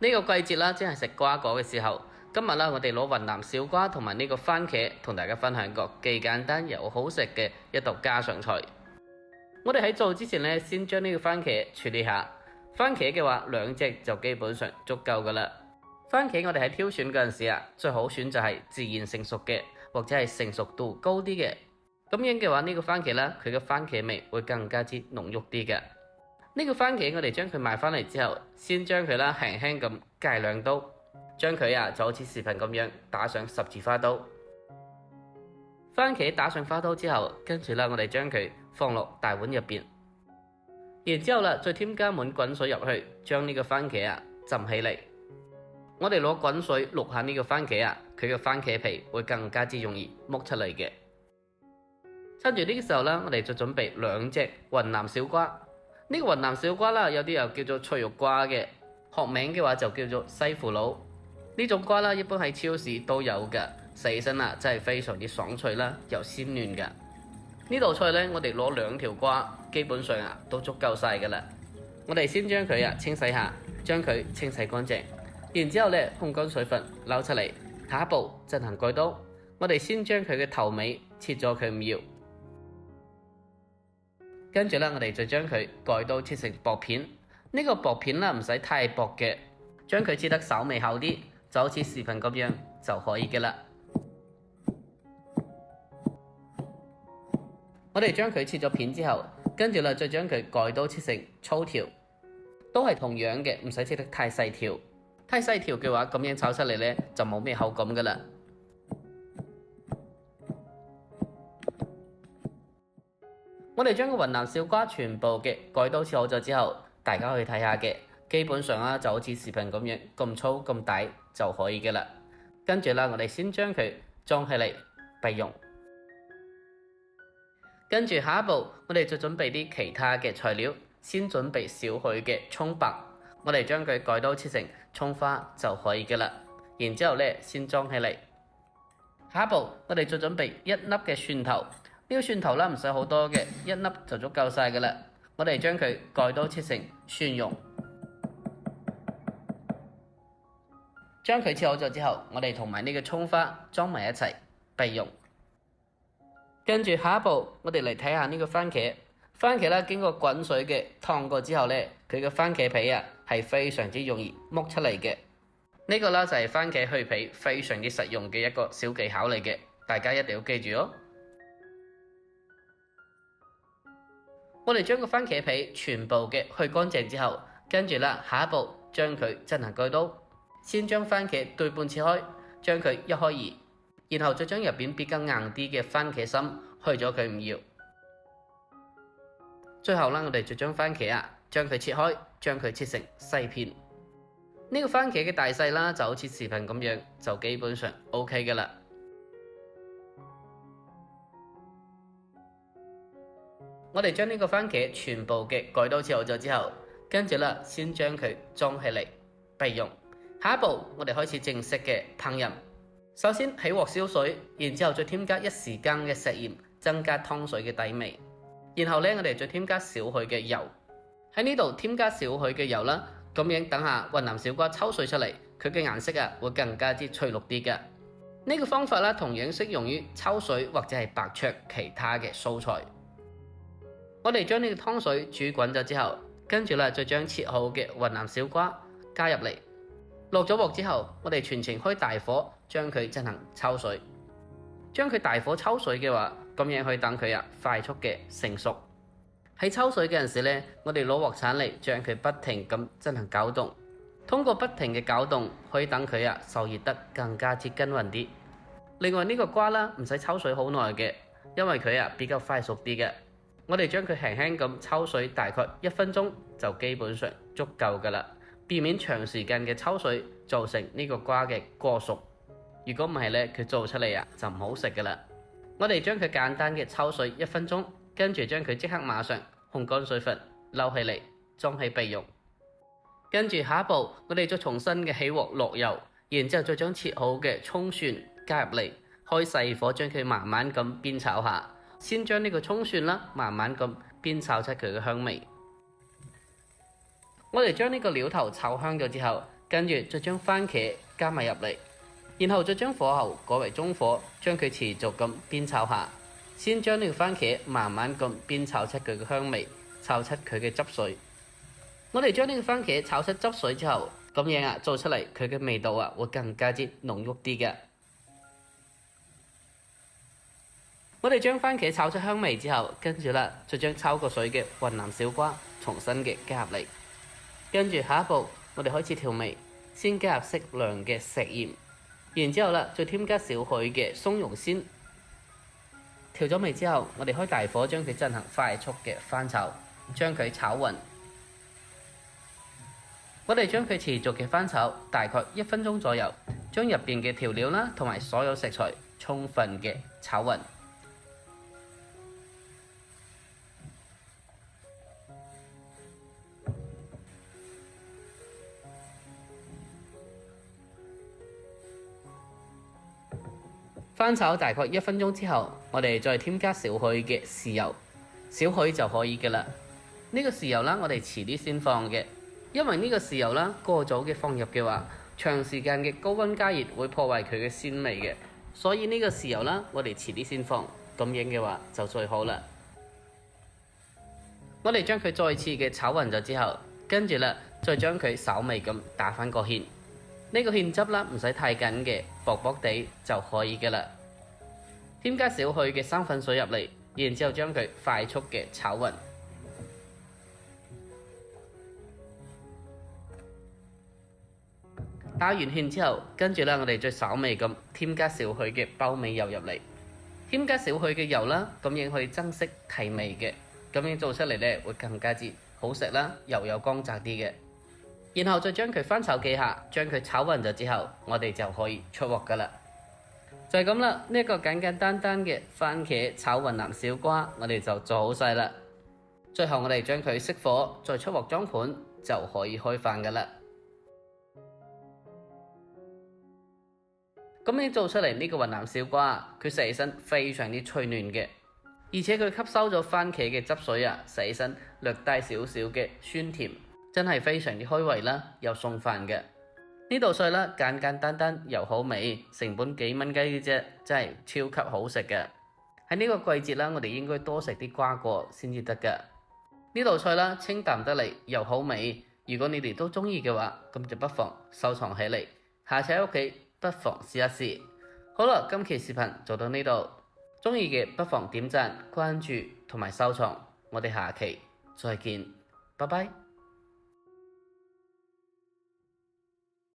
呢個季節啦，即係食瓜果嘅時候。今日啦，我哋攞雲南小瓜同埋呢個番茄，同大家分享個既簡單又好食嘅一道家常菜。我哋喺做之前呢，先將呢個番茄處理下。番茄嘅話，2隻就基本上足夠噶啦。番茄我哋喺挑選嗰陣時啊，最好選就係自然成熟嘅，或者係成熟度高啲嘅。咁樣嘅話，呢個番茄啦，佢嘅番茄味會更加之濃郁啲嘅。呢個番茄我哋將佢買翻嚟之後，先將佢啦輕輕咁戒兩刀。將佢就好似視頻咁樣打上十字花刀。番茄打上花刀之後，跟住啦，我哋將佢放落大碗入邊，然之後啦，再添加滿滾水入去，將呢個番茄浸起嚟。我哋攞滾水渌下呢個番茄佢嘅番茄皮會更加之容易剝出嚟嘅。趁住呢個時候啦，我哋就準備2隻雲南小瓜。呢個雲南小瓜啦，有啲又叫做脆肉瓜嘅，學名嘅話就叫做西葫蘆。呢種瓜啦，一般喺超市都有嘅，食起身真係非常之爽脆啦，又鮮嫩嘅。呢道菜呢，我哋攞2條瓜，基本上都足夠晒噶啦。我哋先將佢清洗下，將佢清洗乾淨，然之後呢，烘乾水分，撈出嚟。下一步進行蓋刀，我哋先將佢嘅頭尾切咗佢唔要，跟住呢，我哋就將佢蓋刀切成薄片。呢個薄片啦，唔使太薄嘅，將佢切得稍微厚啲。就好似視頻咁樣就可以嘅啦。我哋將佢切咗片之後，跟住啦再將佢蓋刀切成粗條，都係同樣嘅，唔使切得太細條。太細條嘅話，咁樣炒出嚟呢就冇咩口感嘅啦。我哋將個雲南小瓜全部嘅蓋刀切好咗之後，大家可以睇下嘅。基本上就好似視頻咁樣咁粗咁大就可以嘅啦。跟住啦，我哋先將佢裝起嚟備用。跟住下一步，我哋就準備啲其他嘅材料。先準備少許嘅蔥白，我哋將佢蓋刀切成蔥花就可以嘅啦。然之後呢，先裝起嚟。下一步，我哋再準備1粒嘅蒜頭。呢個蒜頭啦，唔使好多嘅，1粒就足夠晒嘅啦。我哋將佢蓋刀切成蒜蓉。將佢切好咗之後，我哋同埋呢個蔥花裝埋一齊備用。跟住下一步，我哋嚟睇下呢個番茄。番茄啦，經過滾水嘅燙過之後呢，佢嘅番茄皮係非常之容易剝出嚟嘅。呢個啦就係番茄去皮非常之實用嘅一個小技巧嚟嘅，大家一定要記住哦。我哋將個番茄皮全部嘅去乾淨之後，跟住啦下一步將佢進行蓋刀。先將番茄對半切開，將佢一開二，然後再將入邊比較硬啲嘅番茄心去咗佢唔要。最後啦，我哋就將番茄將佢切開，將佢切成細片。呢個番茄嘅大細啦，就好似視頻咁樣，就基本上 OK 嘅啦。我哋將呢個番茄全部嘅蓋刀切好咗之後，跟住啦，先將佢裝起嚟備用。下一步，我哋開始正式嘅烹飪。首先起鑊燒水，然之後再添加1時羹嘅食鹽，增加湯水嘅底味。然後呢，我哋再添加少許嘅油。喺呢度添加少許嘅油啦，咁樣等下雲南小瓜抽水出嚟，佢嘅顏色會更加之翠綠啲嘅。呢個方法啦，同樣適用於抽水或者係白灼其他嘅蔬菜。我哋將呢個湯水煮滾咗之後，跟住啦，再將切好嘅雲南小瓜加入嚟。落咗鑊之後，我哋全程開大火將佢進行抽水。將佢大火抽水嘅話，咁樣去等佢快速嘅成熟。喺抽水嘅陣時呢，我哋攞鑊鏟嚟將佢不停咁進行攪動。通過不停嘅攪動，可以等佢受熱得更加之均勻啲。另外呢個瓜啦，唔使抽水好耐嘅，因為佢比較快熟啲嘅。我哋將佢輕輕咁抽水，大概1分鐘就基本上足夠噶啦。避免長時間嘅抽水造成呢個瓜嘅過熟，如果唔係呢，佢做出嚟就唔好食噶啦。我哋將佢簡單嘅抽水1分鐘，跟住將佢即刻馬上烘乾水分，撈起嚟裝起備用。跟住下一步，我哋再重新嘅起鑊落油，然之後再將切好嘅蔥蒜加入嚟，開細火將佢慢慢咁煸炒下。先將呢個蔥蒜啦，慢慢咁煸炒出佢嘅香味。我哋將呢個料頭炒香咗之後，跟住再將番茄加埋入嚟，然後再將火候改為中火，將佢持續咁煸炒下，先將呢個番茄慢慢咁煸炒出佢嘅香味，炒出佢嘅汁水。我哋將呢個番茄炒出汁水之後，咁樣做出嚟佢嘅味道會更加之濃郁啲嘅。我哋將番茄炒出香味之後，跟住再將焯過水嘅雲南小瓜重新嘅加入嚟。跟住下一步，我哋開始調味，先加入適量嘅食鹽，然之後再添加少許嘅松茸鮮。調咗味之後，我哋開大火將佢進行快速嘅翻炒，將佢炒勻。我哋將佢持續嘅翻炒大概1分鐘左右，將入邊嘅調料啦同埋所有食材充分嘅炒勻。翻炒大概1分鐘之後，我哋再添加少許嘅豉油，少許就可以嘅啦。呢個豉油啦，我哋遲啲先放嘅，因為呢個豉油啦過早嘅放入嘅話，長時間嘅高溫加熱會破壞佢嘅鮮味嘅，所以呢個豉油啦，我哋遲啲先放，咁樣嘅話就最好啦。我哋將佢再次嘅炒勻咗之後，跟住再將佢稍微咁打返個芡。呢個芡汁啦，唔使太緊嘅，薄薄地就可以嘅啦。添加少許嘅生粉水入嚟，然之後將佢快速嘅炒勻。打完芡之後，跟住我哋再稍微咁添加少許嘅包味油入嚟，添加少許嘅油啦，咁樣可以增色提味嘅，咁樣做出嚟呢會更加之好食啦，又有光澤啲嘅。然後再將佢翻炒幾下，將佢炒勻咗之後，我哋就可以出鑊噶啦。就係咁啦，呢個簡簡單單嘅番茄炒雲南小瓜，我哋就做好晒啦。最後我哋將佢熄火，再出鑊裝盤就可以開飯噶啦。咁你做出嚟呢個雲南小瓜，佢食起身非常之脆嫩嘅，而且佢吸收咗番茄嘅汁水食起身略帶少少嘅酸甜。真係非常之開胃啦，又送飯嘅。呢道菜啦，簡簡單單又好味，成本幾蚊雞嘅啫，真係超級好食嘅。喺呢個季節啦，我哋應該多食啲瓜果先至得㗎。呢道菜啦，清淡得嚟又好味。如果你哋都中意嘅話，咁就不妨收藏起嚟，下次喺屋企不妨試一試。好啦，今期視頻就到呢度，中意嘅不妨點讚、關注同埋收藏。我哋下期再見，拜拜。